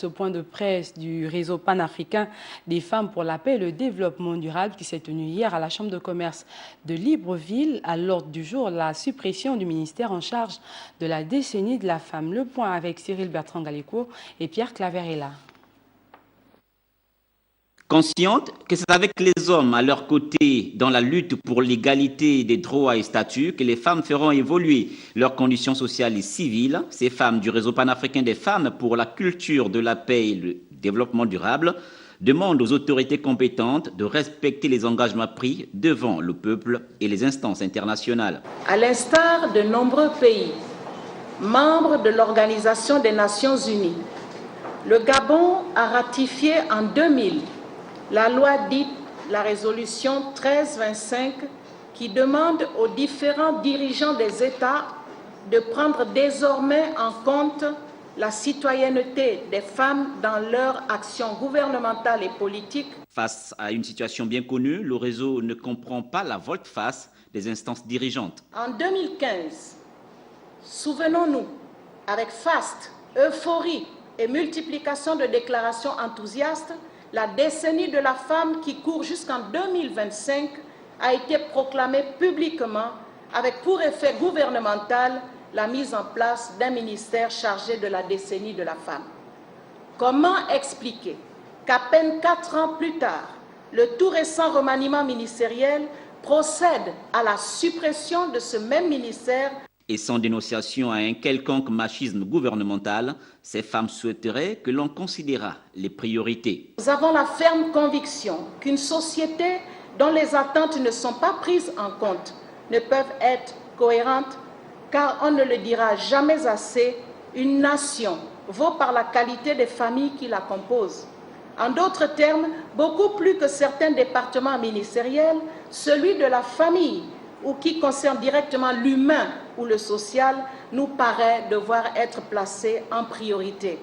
ce point de presse du réseau panafricain des femmes pour la paix et le développement durable qui s'est tenu hier à la Chambre de commerce de Libreville. À l'ordre du jour, la suppression du ministère en charge de la décennie de la femme. Le point avec Cyril Bertrand-Galécourt et Pierre Claverella. Consciente que c'est avec les hommes à leur côté dans la lutte pour l'égalité des droits et statuts que les femmes feront évoluer leurs conditions sociales et civiles, ces femmes du réseau panafricain des femmes pour la culture de la paix et le développement durable demandent aux autorités compétentes de respecter les engagements pris devant le peuple et les instances internationales. À l'instar de nombreux pays membres de l'Organisation des Nations Unies, le Gabon a ratifié en 2000 la loi dite la résolution 1325 qui demande aux différents dirigeants des États de prendre désormais en compte la citoyenneté des femmes dans leur action gouvernementale et politique. Face à une situation bien connue, le réseau ne comprend pas la volte-face des instances dirigeantes. En 2015, souvenons-nous, avec faste, euphorie et multiplication de déclarations enthousiastes, la décennie de la femme qui court jusqu'en 2025 a été proclamée publiquement avec pour effet gouvernemental la mise en place d'un ministère chargé de la décennie de la femme. Comment expliquer qu'à peine 4 ans plus tard, le tout récent remaniement ministériel procède à la suppression de ce même ministère? Et sans dénonciation à un quelconque machisme gouvernemental, ces femmes souhaiteraient que l'on considérât les priorités. Nous avons la ferme conviction qu'une société dont les attentes ne sont pas prises en compte ne peuvent être cohérentes, car on ne le dira jamais assez, une nation vaut par la qualité des familles qui la composent. En d'autres termes, beaucoup plus que certains départements ministériels, celui de la famille ou qui concerne directement l'humain ou le social, nous paraît devoir être placé en priorité.